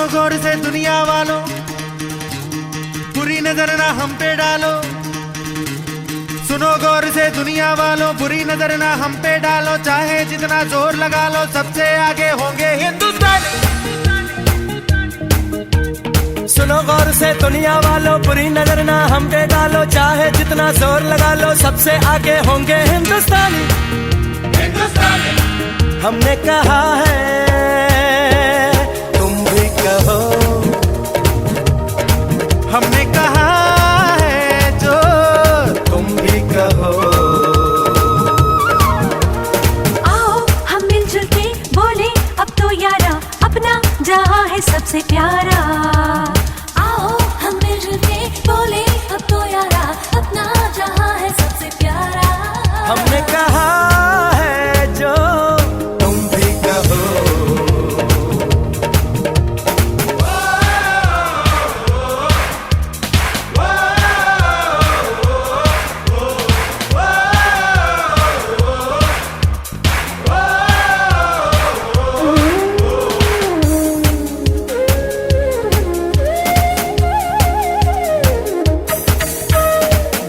सुनो गौर से दुनिया वालों, बुरी नजर ना हम पे डालो। सुनो गौर से दुनिया वालों, बुरी नजर ना हम पे डालो। चाहे जितना जोर लगा लो, सबसे आगे होंगे हिंदुस्तान। सुनो गौर से दुनिया वालों, बुरी नजर ना हम पे डालो। चाहे जितना जोर लगा लो, सबसे आगे होंगे हिंदुस्तानी। हमने कहा है, तुम भी कहो। हमने कहा है जो तुम भी कहो। आओ हम मिलजुल के बोले अब तो यारा, अपना जहां है सबसे प्यारा। आओ हम मिलजुल के बोले अब तो यारा, अपना जहां है सबसे प्यारा। हमने कहा है जो तुम भी कहो।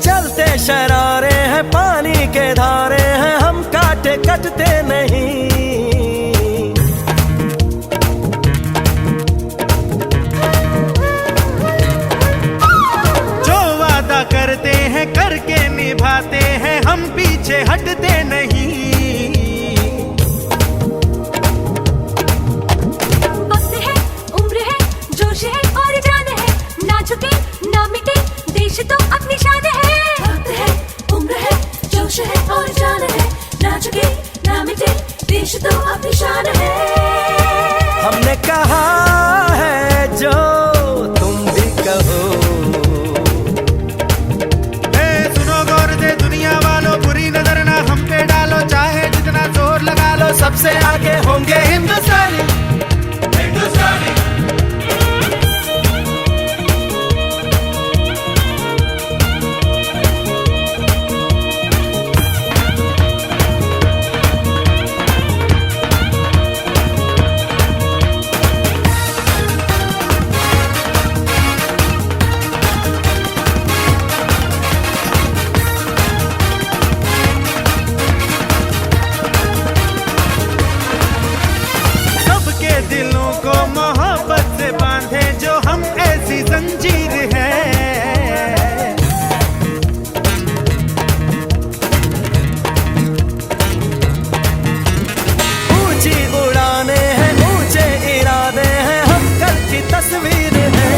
चलते शरारे हैं, पानी के धारे हैं, हम काटे कटते नहीं। जो वादा करते हैं करके निभाते हैं, हम पीछे हटते नहीं। वक्त है, उम्र है, जोश है और जान है, ना झुके ना मिटे, देश तो अपनी शान है। वक्त है, उम्र है, जोश है और जान है, ना झुके ना मिटे, देश तो अपनी शान है। हमने कहा है जो तुम भी कहो। सुनो गौर से दुनिया वालों, बुरी नजर ना हम पे डालो। चाहे जितना जोर लगा लो, सबसे आगे होंगे हिंदुस्तानी। सबके दिलों को मोहब्बत से बांधे जो हम ऐसी जंजीर है। ऊंची उड़ाने हैं, ऊंचे इरादे हैं, हम कल की तस्वीर है।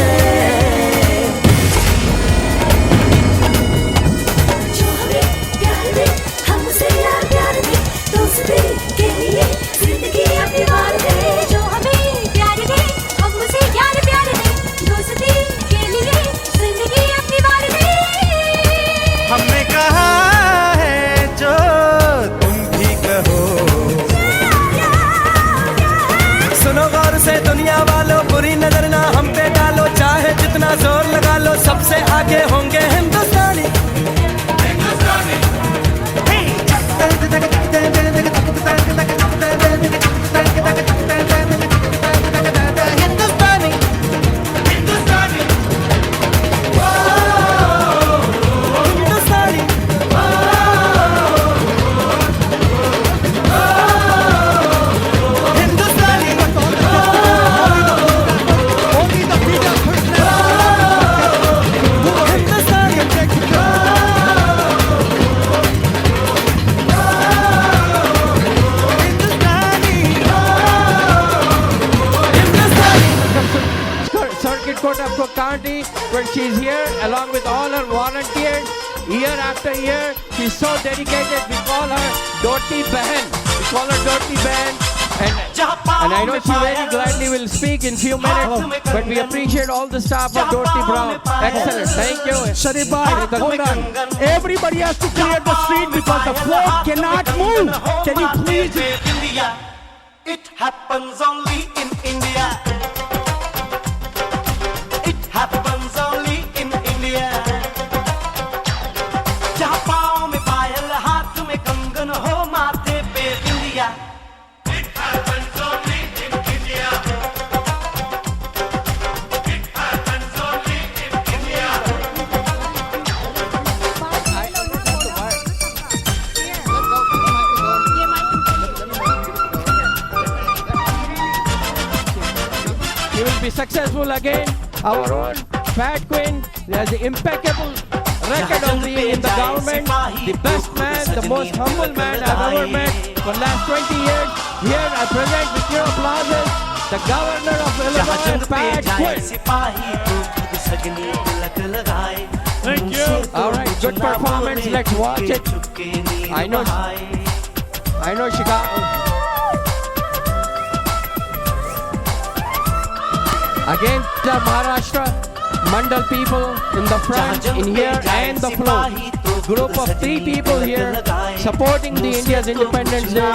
जो हमें प्यार दे, हम उसे यार प्यार दे, दोस्ती के लिए जिंदगी अपनी वार दे। जो हमें प्यार दे, हम उसे यार प्यार दे, दोस्ती के लिए जिंदगी अपनी वार दे। हमने कहा है जो तुम भी कहो। सुनो गौर से दुनिया वालों, बुरी नजर ना हम पे डालो। चाहे जितना जोर लगा लो, सबसे आगे होंगे हिंदुस्तानी। हिंदुस्तानी हिंदुस्तानी हिंदुस्तानी Circuit Court of Cook County, when she's here along with all her volunteers year after year. She's so dedicated. We call her Doti Behan. We call her Doti Behan. And I know she very gladly will speak in few minutes, but we appreciate all the staff of Doti Brown. Excellent. Thank you. Sharif bhai, hold on. Everybody has to clear the street because the float cannot move. Can you please? It happens only in India. It happens only in India. जहाँ पाँव में पायल, हाथ में कंगन हो, माथे पे बिंदिया. It happens only in India. successful again. Our own Fat Queen has an impeccable record of being in the government. The best man, the most humble man I've ever met for the last 20 years. Here I present with your applauses the governor of Illinois, Pat Quinn. Thank you. All right, good performance. Let's watch it. I know Chicago. Again, the Maharashtra Mandal people in the front, in here, and the floor. Group of 3 people here supporting the India's Independence Day.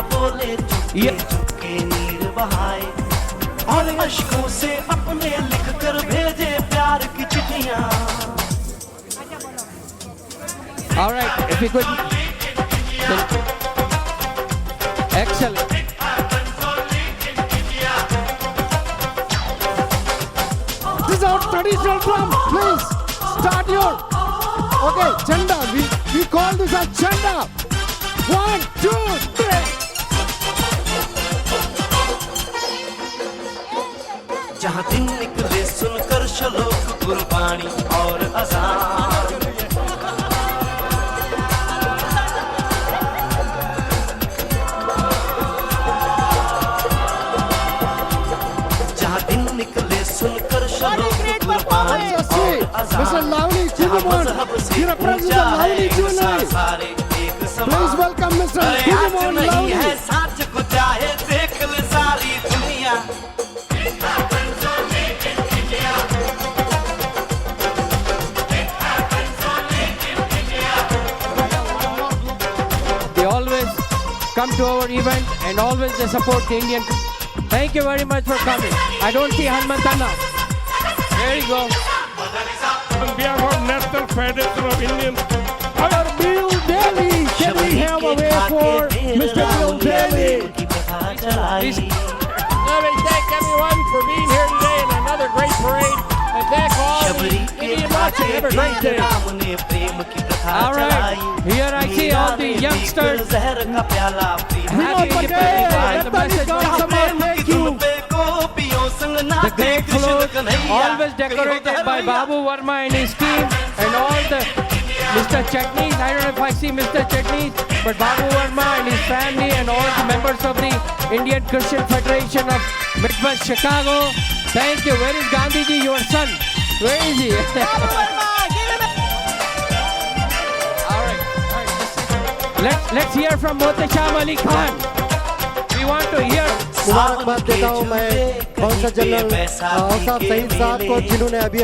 और अश्कों से अपने लिख कर भेजे प्यार की चिट्ठियां. All right, if you could. Excellent. This is our traditional drum. Please start your. Okay, chanda. We call this as chanda. 1, 2, 3. जहाँ दिन निकले सुनकर श्लोक गुरबाणी और अज़ान. जहाँ दिन निकले सुनकर श्लोक गुरबाणी और अज़ान. Mr. Lavani Chidumon, he represents the Lavani Jewelry. Please welcome Mr. Chidumon नहीं है Lavani. साथ को चाहे देख ले सारी दुनिया. They always come to our event and always they support the Indian. Thank you very much for coming. I don't see Hanmantanna. There you go. On behalf of National Federation of Indians, our Bill Daly. Can we have a way for Mr. Bill Daly? Please. Let me thank everyone for being here today in another great parade. And thank all the Indian watching. Have a great day. All right. Here I see all the youngsters. Happy Independence Day. And the message Thank you. the great floor, always decorated by Babu Verma and his team, and all the Mr. Chutneys. I don't know if I see Mr. Chutneys, but Babu Verma and his family and all the members of the Indian Christian Federation of Midwest Chicago. Thank you. Where is Gandhiji, your son? Where is he? All right. Let's hear from Mohtasham Ali Khan. We want to hear. मुबारकबाद देता हूँ मैं consul general Ausaf Saeed साहब को जिन्होंने अभी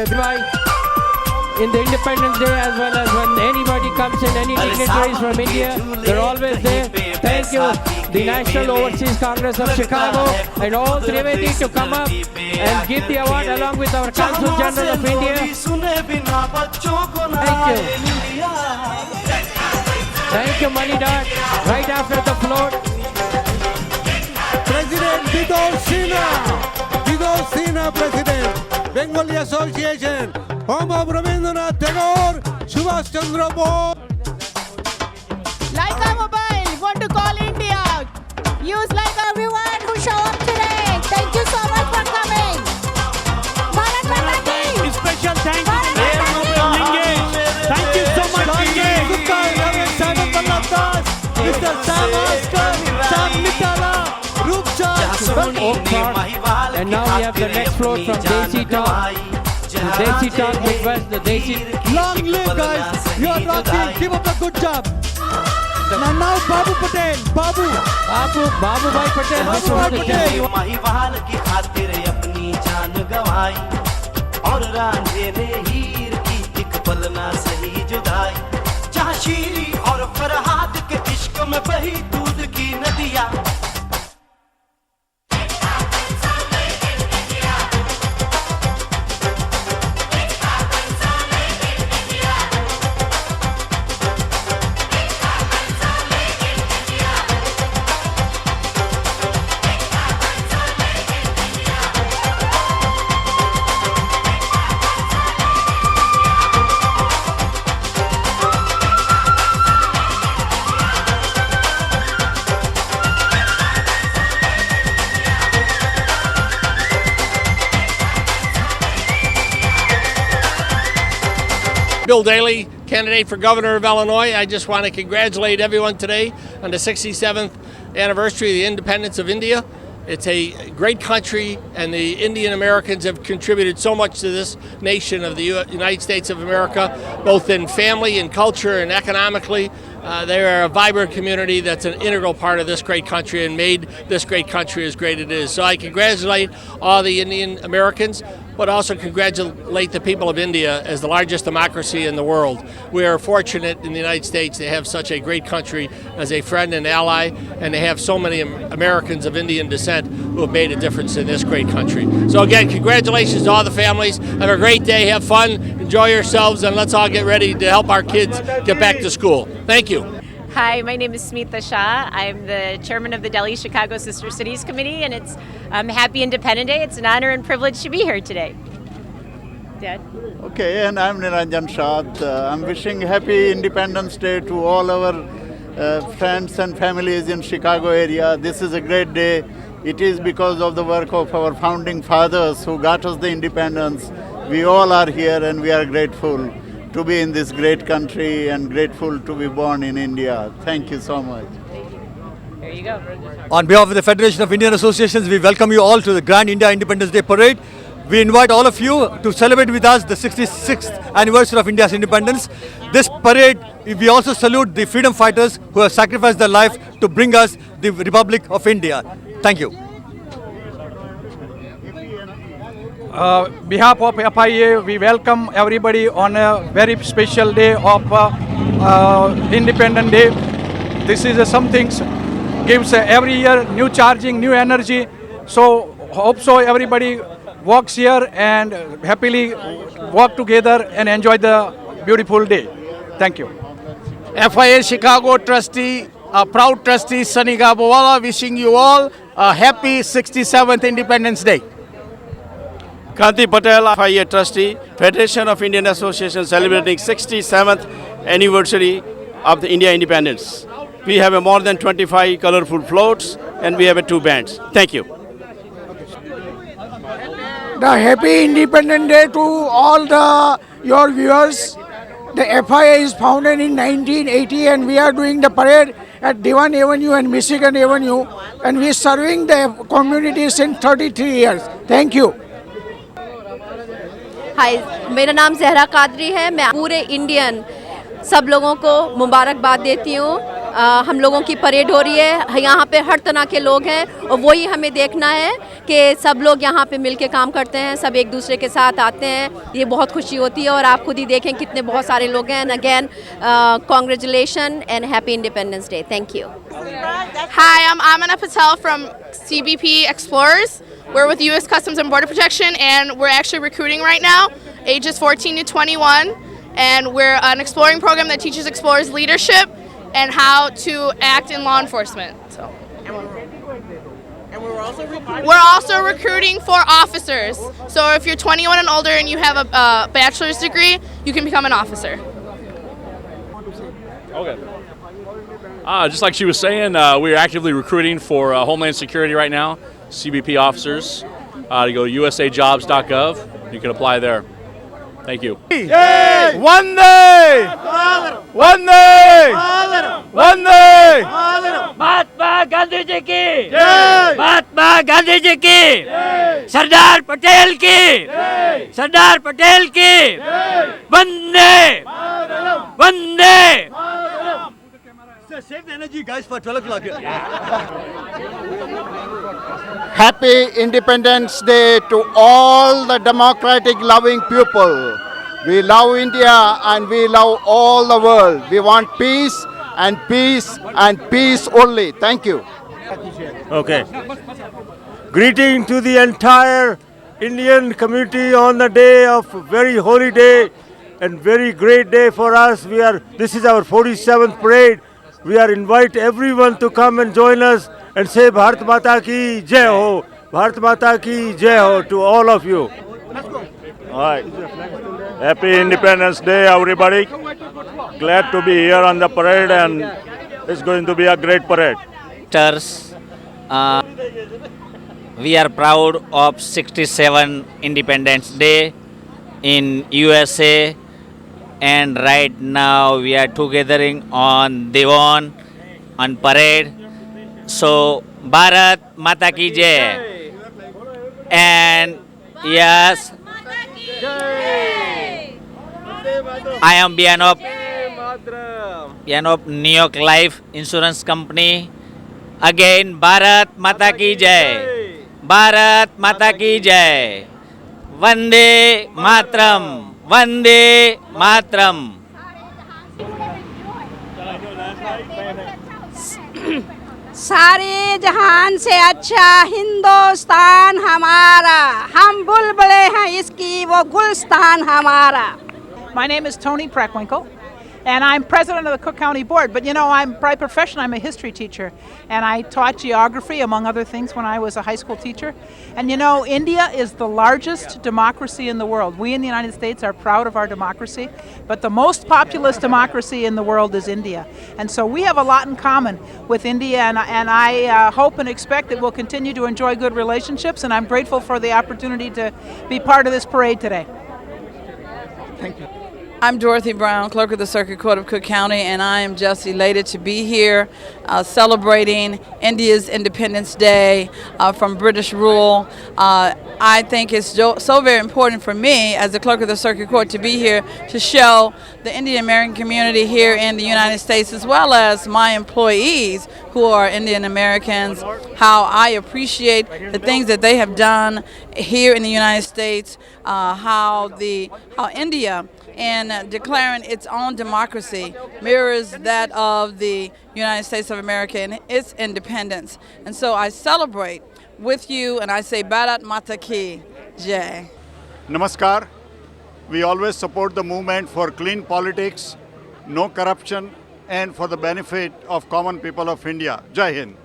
In the Independence Day, as well as when anybody comes in, any dignitaries from India, they're always there. Thank you, the National Overseas Congress of Chicago, and all Trivedi to come up and give the award along with our Consul General of India. Thank you. Thank you, Money Dot. Right after the float. President Vidor Sina President, Bengali Association, home of Rabindranath Tagore, Subhash Chandra Bose. Leica Mobile, want to call India. Use Leica. Everyone who show up today, thank you so much for coming. Bharat Mata ki. Special thank you to Lingesh. Thank you so much, Lingesh. Mr. Sam Oscar, Sam Mitala, And now we have the next float from Desi Talk. Desi Talk Midwest, the Desi. long live guys. You are rocking. Keep up the good job. Now Babu Patel. Babu Bhai Patel. Babu Bhai Patel. Mahiwal की खातिर अपनी जान गवाई और रांझे ने हीर की एक पल ना सही जुदाई. जहाँ शीरी और फरहाद के इश्क में बही दूध की नदियाँ. Bill Daley, candidate for governor of Illinois. I just want to congratulate everyone today on the 67th anniversary of the independence of India. It's a great country, and the Indian Americans have contributed so much to this nation of the United States of America, both in family and culture and economically. They are a vibrant community that's an integral part of this great country and made this great country as great as it is. So I congratulate all the Indian Americans, but also congratulate the people of India as the largest democracy in the world. We are fortunate in the United States to have such a great country as a friend and ally, and to have so many Americans of Indian descent who have made a difference in this great country. So again, congratulations to all the families. Have a great day, have fun, enjoy yourselves, and let's all get ready to help our kids get back to school. Thank you. Hi, my name is Smita Shah. I'm the chairman of the Delhi-Chicago Sister Cities Committee, and it's Happy Independence Day. It's an honor and privilege to be here today. Dad? Okay, and I'm Niranjan Shah. I'm wishing Happy Independence Day to all our friends and families in Chicago area. This is a great day. It is because of the work of our founding fathers who got us the independence. We all are here, and we are grateful to be in this great country and grateful to be born in India. Thank you so much. There you go. On behalf of the Federation of Indian Associations, we welcome you all to the Grand India Independence Day Parade. We invite all of you to celebrate with us the 66th anniversary of India's independence. This parade, we also salute the freedom fighters who have sacrificed their life to bring us the Republic of India. Thank you. Behalf of FIA, we welcome everybody on a very special day of Independence Day. This is something gives every year new charging, new energy. So hope so everybody walks here and happily walk together and enjoy the beautiful day. Thank you. FIA Chicago trustee, proud trustee Sunny Gabawala, wishing you all a happy 67th Independence Day. Kanti Patel, FIA trustee, Federation of Indian Associations celebrating 67th anniversary of the India independence. We have a more than 25 colorful floats, and we have 2 bands. Thank you. The happy Independence Day to all your viewers. The FIA is founded in 1980, and we are doing the parade at Diwan Avenue and Michigan Avenue, and we are serving the communities in 33 years. Thank you. हाय, मेरा नाम जहरा कादरी है। मैं पूरे Indian सब लोगों को मुबारकबाद देती हूँ। हम लोगों की परेड हो रही है, यहाँ पे हर तरह के लोग हैं और वही हमें देखना है कि सब लोग यहाँ पे मिलके काम करते हैं, सब एक दूसरे के साथ आते हैं। ये बहुत खुशी होती है और आप खुद ही देखें कितने बहुत सारे लोग हैं। Again congratulation and happy independence day. Thank you. Hi, I'm Amina Patel from CBP Explorers. We're with U.S. Customs and Border Protection, and we're actually recruiting right now, ages 14 to 21, and we're an exploring program that teaches explorers leadership and how to act in law enforcement. So. We're also recruiting for officers. So if you're 21 and older and you have a bachelor's degree, you can become an officer. Okay. Just like she was saying, we are actively recruiting for Homeland Security right now, CBP officers. To go to usajobs.gov. You can apply there. Thank you. One day! One day! One day! Mahatma Gandhi ji की महात्मा गांधी जी की सरदार पटेल की सरदार पटेल की वंदे वंदे Save the energy, guys, for 12 o'clock. Happy Independence Day to all the democratic loving people. We love India and we love all the world. We want peace and peace and peace only. Thank you. Okay. Greeting to the entire Indian community on the day of very holy day and very great day for us. This is our 47th parade. We are invite everyone to come and join us and say Bharat Mata ki Jai Ho. Bharat Mata ki Jai Ho to all of you. All right. Happy Independence Day, everybody. Glad to be here on the parade, and it's going to be a great parade. We are proud of 67 Independence Day in USA, and right now we are togethering on Diwan, on parade. So Bharat Mata Ki Jai. And yes, I am Bianop New York Life Insurance Company. Again, Bharat Mata Ki Jai. Bharat Mata Ki Jai. Vande Matram. Vande Matram. सारे जहान से अच्छा हिंदुस्तान हमारा, हम बुलबुले हैं इसकी, वो गुलस्तान हमारा. My name is Toni Preckwinkle, and I'm president of the Cook County Board. But you know, by profession, I'm a history teacher, and I taught geography, among other things, when I was a high school teacher. And you know, India is the largest democracy in the world. We in the United States are proud of our democracy, but the most populous democracy in the world is India. And so we have a lot in common with India, and I hope and expect that we'll continue to enjoy good relationships, and I'm grateful for the opportunity to be part of this parade today. Thank you. I'm Dorothy Brown, Clerk of the Circuit Court of Cook County, and I am just elated to be here celebrating India's Independence Day from British rule. I think it's so very important for me as the Clerk of the Circuit Court to be here to show the Indian American community here in the United States, as well as my employees who are Indian Americans, how I appreciate the things that they have done here in the United States, how India, in declaring its own democracy, mirrors that of the United States of America and its independence. And so I celebrate with you, and I say Bharat Mata Ki Jai. Namaskar. We always support the movement for clean politics, no corruption, and for the benefit of common people of India. Jai Hind.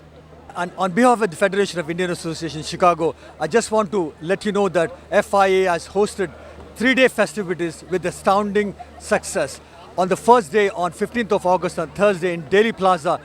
And on behalf of the Federation of Indian Association Chicago, I just want to let you know that FIA has hosted 3-day festivities with astounding success. On the first day, on 15th of August, on Thursday in Delhi Plaza,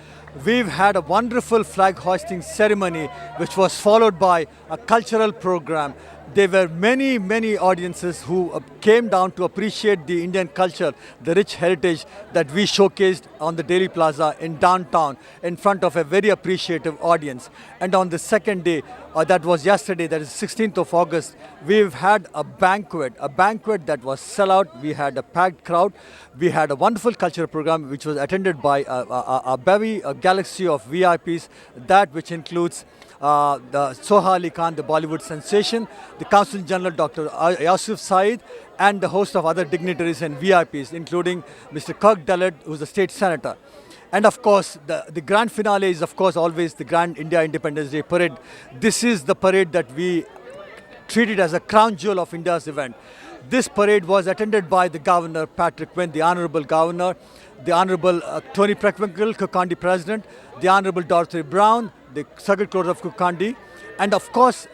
we've had a wonderful flag hoisting ceremony which was followed by a cultural program. There were many, many audiences who came down to appreciate the Indian culture, the rich heritage that we showcased on the Delhi Plaza in downtown in front of a very appreciative audience. And on the second day, that was yesterday, that is 16th of August, we've had a banquet that was sellout. We had a packed crowd. We had a wonderful cultural program which was attended by a galaxy of VIPs, that which includes the Soha Ali Khan, the Bollywood sensation, the Consul General Dr. Yusuf Saeed, and the host of other dignitaries and VIPs, including Mr. Kirk Dallard, who's the state senator. And of course, the grand finale is, of course, always the Grand India Independence Day Parade. This is the parade that we treated as a crown jewel of India's event. This parade was attended by the Governor, Patrick Quinn, the Honorable Governor, the Honorable Toni Preckwinkle, Cook County President, the Honorable Dorothy Brown, the Circuit Court of Cook County, and of course,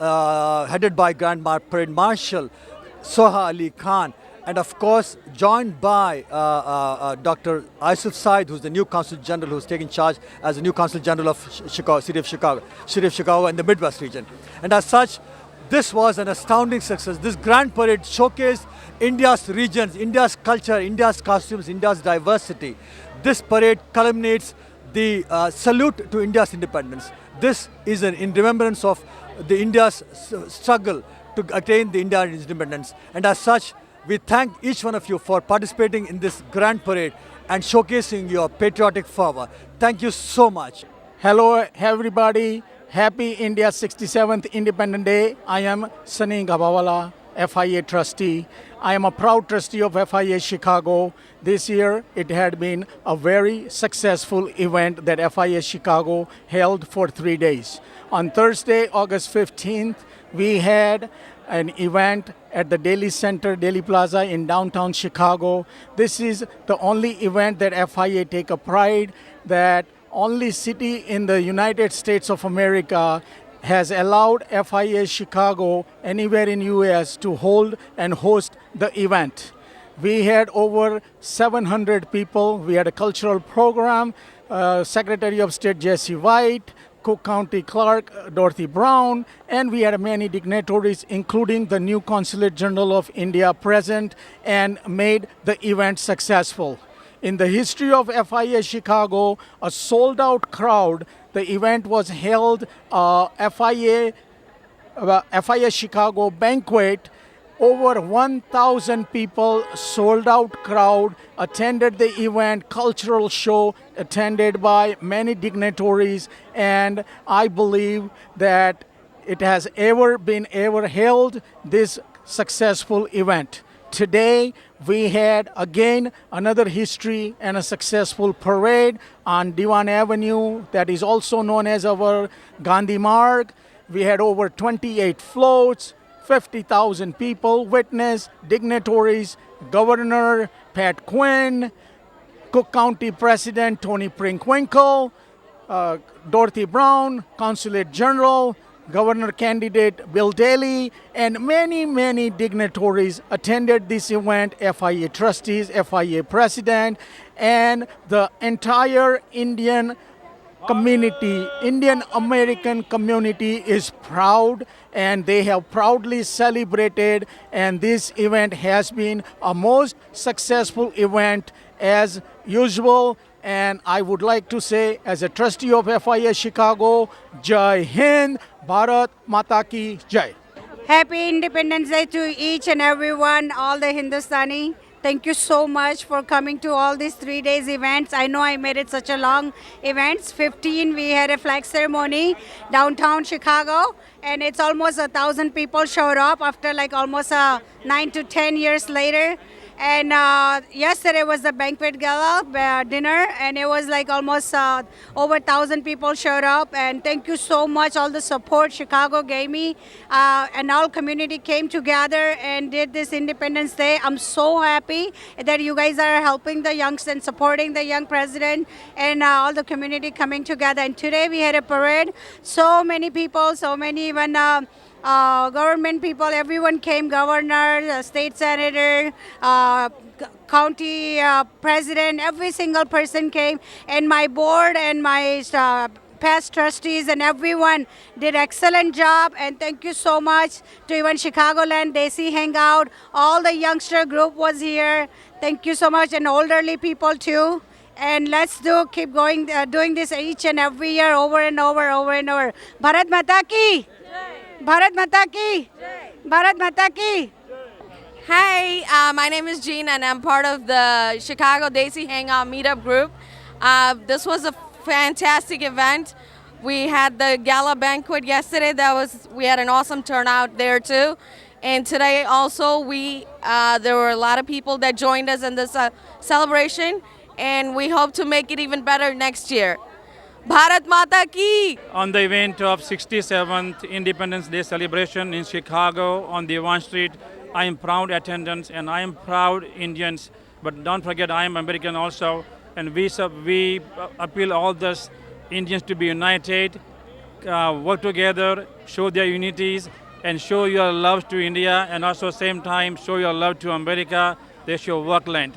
headed by Grand Parade Marshal Soha Ali Khan, and of course, joined by Dr. Yusuf Saeed, who's the new Consul General, who's taking charge as the new Consul General of Chicago, City of Chicago and the Midwest region. And as such, this was an astounding success. This grand parade showcased India's regions, India's culture, India's costumes, India's diversity. This parade culminates the salute to India's independence. This is in remembrance of the India's struggle to attain the Indian independence. And as such, we thank each one of you for participating in this grand parade and showcasing your patriotic fervor. Thank you so much. Hello, everybody. Happy India 67th Independence Day. I am Sunny Gabawala, FIA trustee. I am a proud trustee of FIA Chicago. This year, it had been a very successful event that FIA Chicago held for 3 days. On Thursday, August 15th, we had an event at the Daly Center, Daly Plaza in downtown Chicago. This is the only event that FIA take a pride that only city in the United States of America has allowed FIA Chicago anywhere in US to hold and host the event. We had over 700 people. We had a cultural program. Secretary of State Jesse White, Cook County Clerk Dorothy Brown, and we had many dignitaries, including the new Consulate General of India present, and made the event successful. In the history of FIA Chicago, a sold-out crowd, the event was held FIA Chicago banquet. Over 1,000 people, sold out crowd, attended the event, cultural show attended by many dignitaries, and I believe that it has ever been held, this successful event. Today, we had again another history and a successful parade on Diwan Avenue that is also known as our Gandhi Marg. We had over 28 floats, 50,000 people witness, dignitaries, Governor Pat Quinn, Cook County President Tony Preckwinkle, Dorothy Brown, Consulate General, Governor candidate Bill Daley, and many, many dignitaries attended this event, FIA trustees, FIA president, and the entire Indian community, Indian American community is proud, and they have proudly celebrated, and this event has been a most successful event as usual. And I would like to say, as a trustee of FIA Chicago, Jai Hind, Bharat Mata Ki Jai. Happy Independence Day to each and everyone, all the Hindustani. Thank you so much for coming to all these 3 days events. I know I made it such a long events. 15, we had a flag ceremony downtown Chicago, and it's almost 1,000 people showed up after like almost 9 to 10 years later. And yesterday was the banquet gala dinner, and it was like almost over 1,000 people showed up. And thank you so much, all the support Chicago gave me, and all community came together and did this Independence Day. I'm so happy that you guys are helping the youngsters and supporting the young president, and all the community coming together. And today we had a parade. So many people, so many even government people, everyone came, governor, state senator, county president, every single person came, and my board and my past trustees and everyone did excellent job. And thank you so much to even Chicagoland, Desi Hangout, all the youngster group was here. Thank you so much, and elderly people too. And let's keep going, doing this each and every year, over and over, over and over. Bharat Mata Ki! Bharat Mata Ki! Bharat Mata Ki! Hi, my name is Jean, and I'm part of the Chicago Desi Hangout Meetup Group. This was a fantastic event. We had the gala banquet yesterday. We had an awesome turnout there too. And today also there were a lot of people that joined us in this celebration, and we hope to make it even better next year. Bharat Mata Ki! On the event of 67th Independence Day celebration in Chicago on Diwan Street, I am proud attendance, and I am proud Indians. But don't forget, I am American also, and we appeal all those Indians to be united, work together, show their unities, and show your love to India, and also same time show your love to America. They show workland.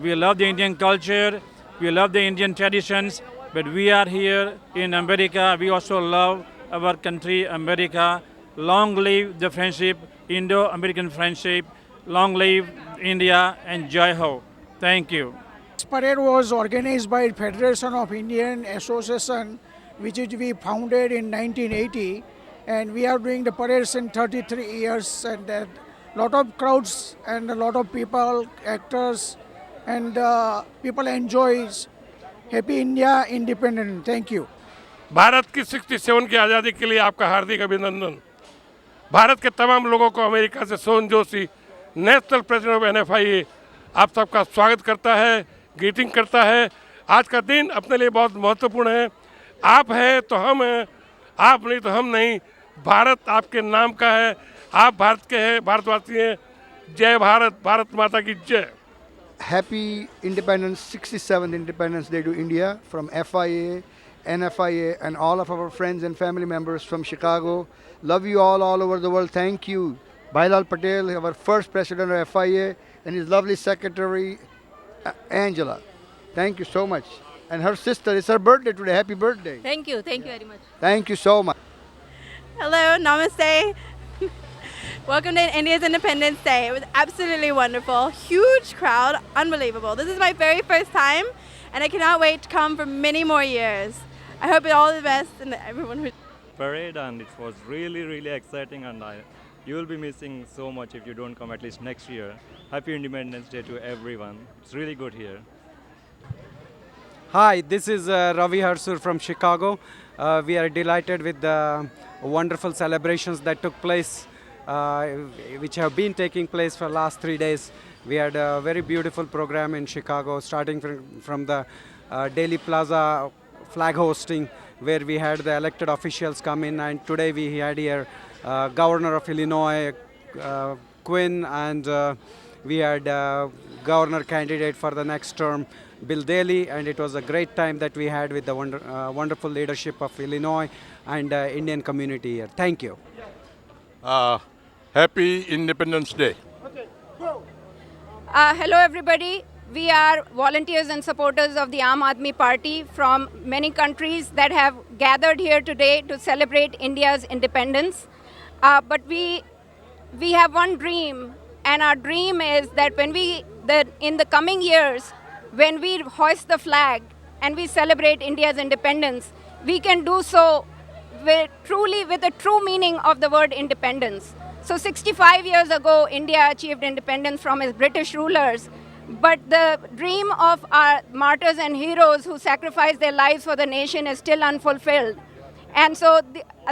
We love the Indian culture, we love the Indian traditions, but we are here in America. We also love our country, America. Long live the friendship, Indo-American friendship. Long live India, and Jai Ho. Thank you. This parade was organized by Federation of Indian Association, which we founded in 1980, and we are doing the parade in 33 years, and a lot of crowds and a lot of people, actors, and people enjoys Happy India Independence. Thank you. Bharat की 67 की आज़ादी के लिए आपका हार्दिक अभिनंदन। भारत के तमाम लोगों को अमेरिका से Son Joshi, national president of NFIA, आप सबका स्वागत करता है, ग्रीटिंग करता है। आज का दिन अपने लिए बहुत महत्वपूर्ण है। आप हैं तो हम हैं, आप नहीं तो हम नहीं। भारत आपके नाम का है, आप भारत के हैं, भारतवासी हैं। जय भारत, भारत माता की जय। Happy Independence, 67th Independence Day to India from FIA, NFIA, and all of our friends and family members from Chicago. Love you all over the world. Thank you. Bhailal Patel, our first president of FIA, and his lovely secretary, Angela. Thank you so much. and her sister. It's her birthday today. Happy birthday. Thank you very much. Thank you so much. Hello, namaste. Welcome to India's Independence Day. It was absolutely wonderful. Huge crowd, unbelievable. This is my very first time, and I cannot wait to come for many more years. I hope all the best and everyone who. Parade, and it was really exciting, and you will be missing so much if you don't come at least next year. Happy Independence Day to everyone. It's really good here. Hi, this is Ravi Harsur from Chicago. We are delighted with the wonderful celebrations that took place, which have been taking place for the last 3 days. We had a very beautiful program in Chicago, starting from the Daily Plaza flag hosting, where we had the elected officials come in, and today we had here Governor of Illinois, Quinn, and we had governor candidate for the next term, Bill Daley, and it was a great time that we had with the wonderful leadership of Illinois and Indian community here. Thank you. Happy Independence Day. Hello everybody. We are volunteers and supporters of the Aam Aadmi Party from many countries that have gathered here today to celebrate India's independence. But we have one dream, and our dream is that in the coming years, when we hoist the flag and we celebrate India's independence, we can do so with the true meaning of the word independence. So 65 years ago, India achieved independence from its British rulers, but the dream of our martyrs and heroes who sacrificed their lives for the nation is still unfulfilled. And so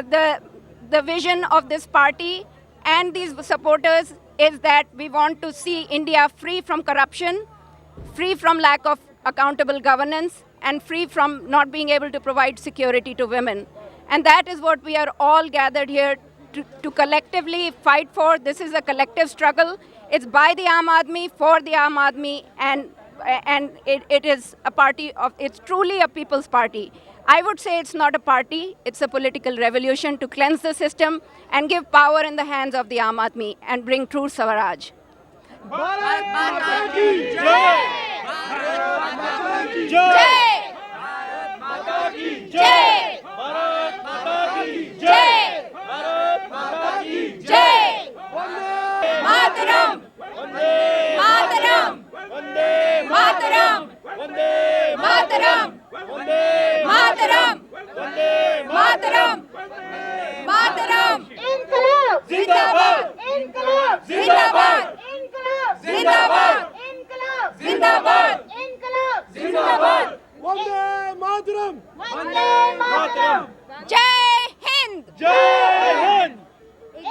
the vision of this party and these supporters is that we want to see India free from corruption, free from lack of accountable governance, and free from not being able to provide security to women. And that is what we are all gathered here to collectively fight for. This is a collective struggle. It's by the Aam Aadmi, for the Aam Aadmi, and it is a party it's truly a people's party. I would say it's not a party, it's a political revolution to cleanse the system and give power in the hands of the Aam Aadmi and bring true Swaraj. Bharat माता की जय, भारत माता की जय, भारत माता की जय, भारत माता की जय, भारत माता की जय, वंदे मातरम, वंदे मातरम, वंदे मातरम, वंदे मातरम, वंदे मातरम, वंदे मातरम, मातरम, इनकलाब जिंदाबाद, इनकलाब जिंदाबाद, जिंदाबाद, इनकलाब जिंदाबाद, इनकलाब जिंदाबाद, वंदे मातरम, वंदे मातरम, जय हिंद, जय हिंद।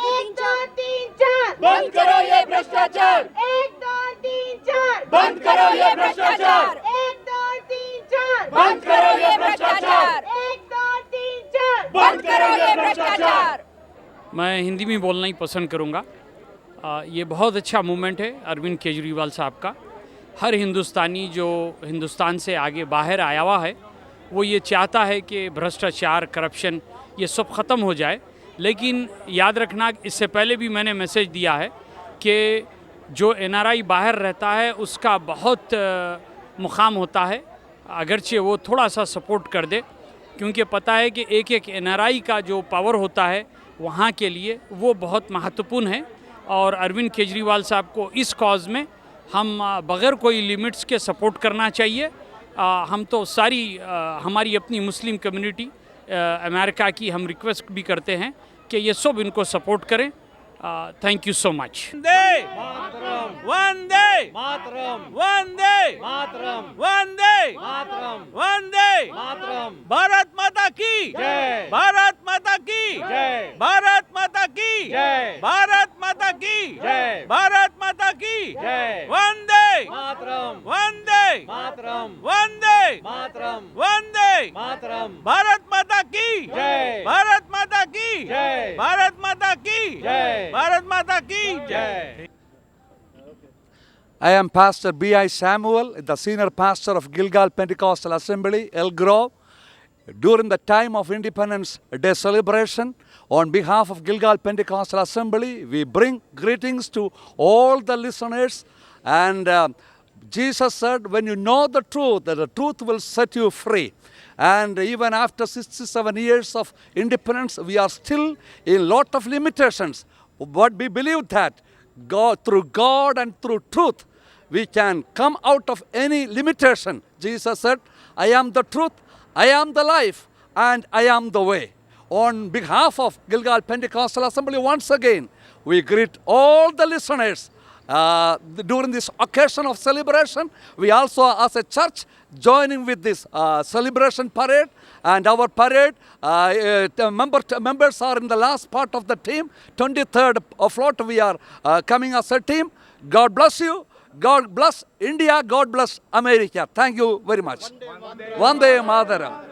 1 2 3 4 बंद करो ये भ्रष्टाचार, 1 2 3 4 बंद करो ये भ्रष्टाचार, 1 2 3 4 बंद करो ये भ्रष्टाचार, 1 2 3 4 बंद करो ये भ्रष्टाचार। मैं हिंदी में बोलना ही पसंद करूँगा। ये बहुत अच्छा मूवमेंट है अरविंद केजरीवाल साहब का। हर हिंदुस्तानी जो हिंदुस्तान से आगे बाहर आया हुआ है वो ये चाहता है कि भ्रष्टाचार, करप्शन ये सब ख़त्म हो जाए। लेकिन याद रखना, इससे पहले भी मैंने मैसेज दिया है कि जो NRI बाहर रहता है उसका बहुत मुकाम होता है, अगरचे वो थोड़ा सा सपोर्ट कर दे, क्योंकि पता है कि एक NRI का जो पावर होता है वहाँ के लिए वो बहुत महत्वपूर्ण है। और अरविंद केजरीवाल साहब को इस कॉज में हम बग़ैर कोई लिमिट्स के सपोर्ट करना चाहिए। हम तो सारी हमारी अपनी मुस्लिम कम्युनिटी अमेरिका की हम रिक्वेस्ट भी करते हैं कि ये सब इनको सपोर्ट करें। Thank you so much. Vande Mataram, Vande Mataram, Vande Mataram, Vande Mataram, Bharat माता की जय, भारत माता की जय, भारत माता की जय, भारत माता की जय, भारत माता की जय, वंदे मातरम, वंदे मातरम, वंदे मातरम, वंदे मातरम, भारत माता की जय, भारत माता की जय, भारत माता की जय, भारत माता की जय। I am Pastor B.I. Samuel, the senior pastor of Gilgal Pentecostal Assembly, El Grove. During the time of Independence Day celebration, on behalf of Gilgal Pentecostal Assembly, we bring greetings to all the listeners and Jesus said, when you know the truth, that the truth will set you free. And even after 67 years of independence, we are still in a lot of limitations. But we believe that through God and through truth, we can come out of any limitation. Jesus said, I am the truth, I am the life, and I am the way. On behalf of Gilgal Pentecostal Assembly, once again, we greet all the listeners. During this occasion of celebration, we also, as a church, joining with this celebration parade. And our parade members are in the last part of the team. 23rd float, we are coming as a team. God bless you. God bless India. God bless America. Thank you very much. Vande Mataram.